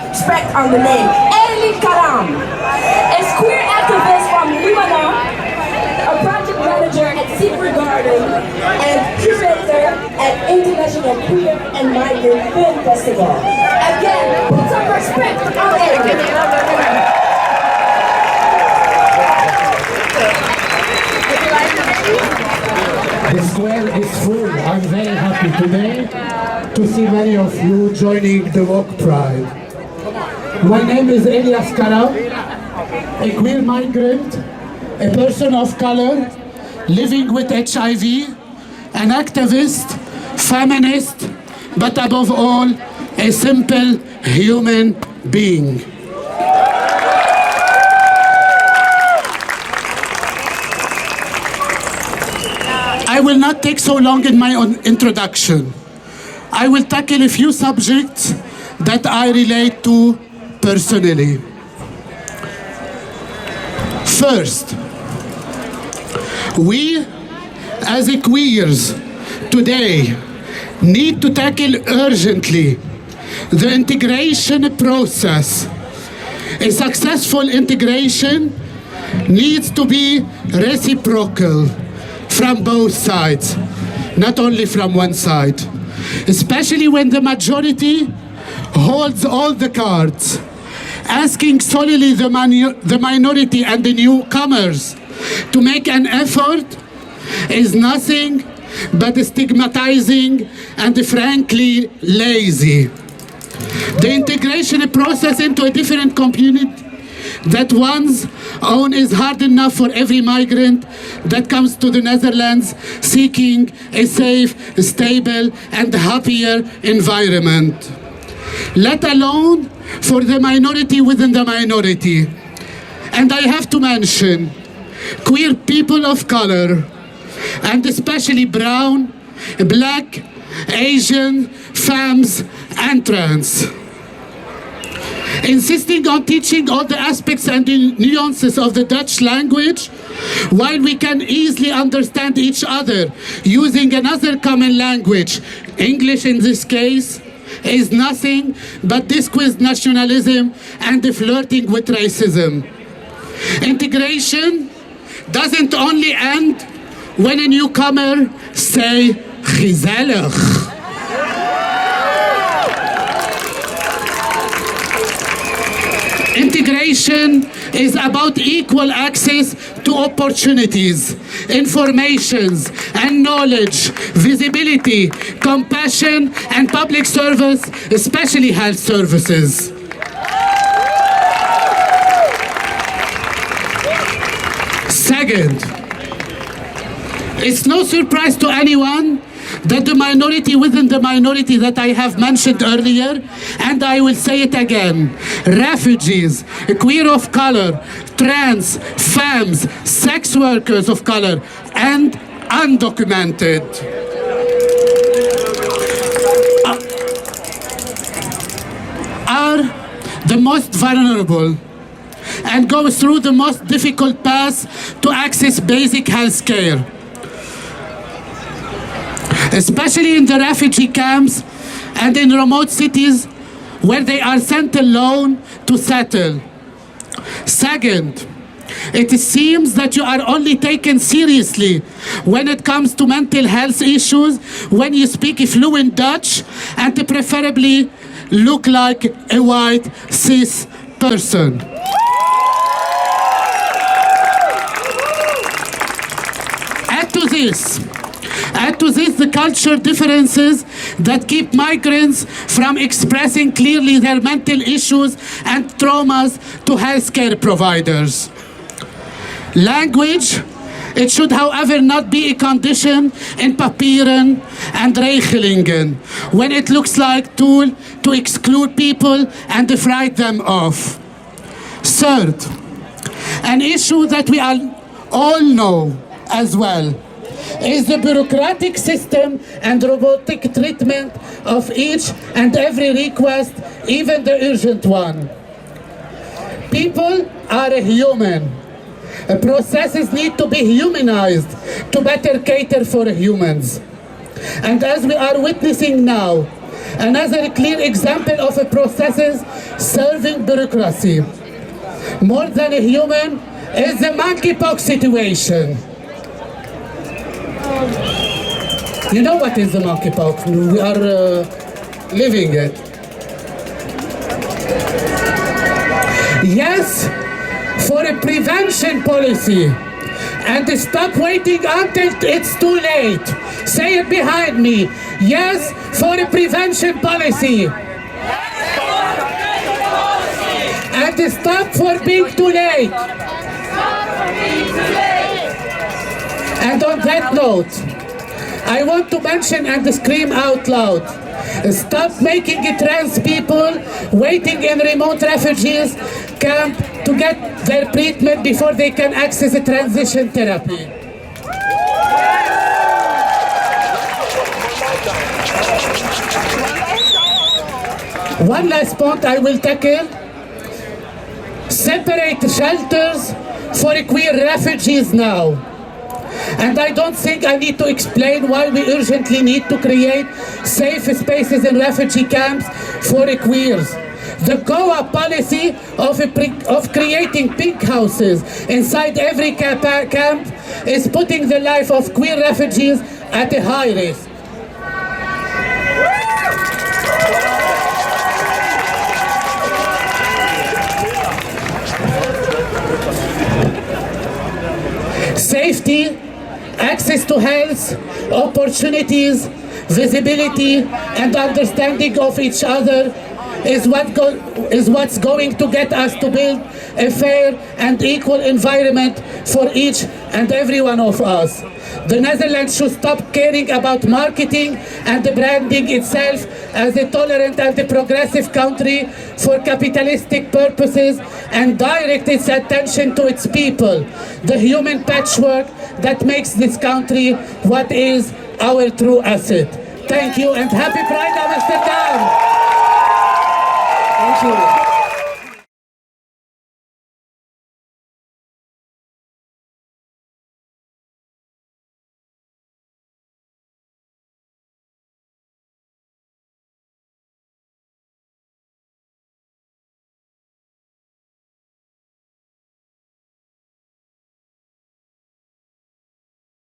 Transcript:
respect on the name. ELIE KARAM is queer activist from Lebanon, a project manager at Secret Garden, and curator at International Queer and Migrant Film Festival. Again, put some respect on ELIE. The square is full. I'm very happy today to see many of you joining the Walk Pride. My name is Elias KARAM, a queer migrant, a person of color, living with HIV, an activist, feminist, but above all, a simple human being. I will not take so long in my own introduction. I will tackle a few subjects that I relate to personally. First, we as queers today need to tackle urgently the integration process. A successful integration needs to be reciprocal from both sides, not only from one side, especially when the majority holds all the cards. Asking solely the minority and the newcomers to make an effort is nothing but stigmatizing and frankly lazy. The integration process into a different community that one's own is hard enough for every migrant that comes to the Netherlands seeking a safe, stable, and happier environment, let alone for the minority within the minority. And I have to mention queer people of color, and especially brown, black, Asian, femmes, and trans. Insisting on teaching all the aspects and nuances of the Dutch language, while we can easily understand each other using another common language, English in this case, is nothing but disguised nationalism and flirting with racism. Integration doesn't only end when a newcomer say gezellig. Integration is about equal access to opportunities, informations, and knowledge, visibility, compassion, and public service, especially health services. Second, it's no surprise to anyone that the minority within the minority that I have mentioned earlier, and I will say it again, refugees, queer of color, trans, femmes, sex workers of color, and undocumented, are the most vulnerable and go through the most difficult path to access basic health care, especially in the refugee camps and in remote cities where they are sent alone to settle. Second, it seems that you are only taken seriously when it comes to mental health issues when you speak fluent Dutch and preferably look like a white cis person. Add to this the cultural differences that keep migrants from expressing clearly their mental issues and traumas to healthcare providers. Language, it should however not be a condition in papieren and regelingen when it looks like a tool to exclude people and write them off. Third, an issue that we all know as well is the bureaucratic system and robotic treatment of each and every request, even the urgent one. People are human. Processes need to be humanized to better cater for humans. And as we are witnessing now, Another clear example of a processes serving bureaucracy. More than a human is the monkeypox situation. You know what is the monkeypox? We are living it. Yes, for a prevention policy, and stop waiting until it's too late. Say it behind me. Yes, for a prevention policy. And stop for being too late. And on that note, I want to mention and scream out loud. Stop making trans people waiting in remote refugees camp to get their treatment before they can access a transition therapy. One last point I will tackle. Separate shelters for queer refugees now. And I don't think I need to explain why we urgently need to create safe spaces in refugee camps for queers. The co-op policy of creating pink houses inside every camp is putting the life of queer refugees at a high risk. Safety, access to health, opportunities, visibility, and understanding of each other is what's going to get us to build a fair and equal environment for each and every one of us. The Netherlands should stop caring about marketing and branding itself as a tolerant and a progressive country for capitalistic purposes and direct its attention to its people, the human patchwork that makes this country what is our true asset. Thank you and happy Pride, Amsterdam! Thank you.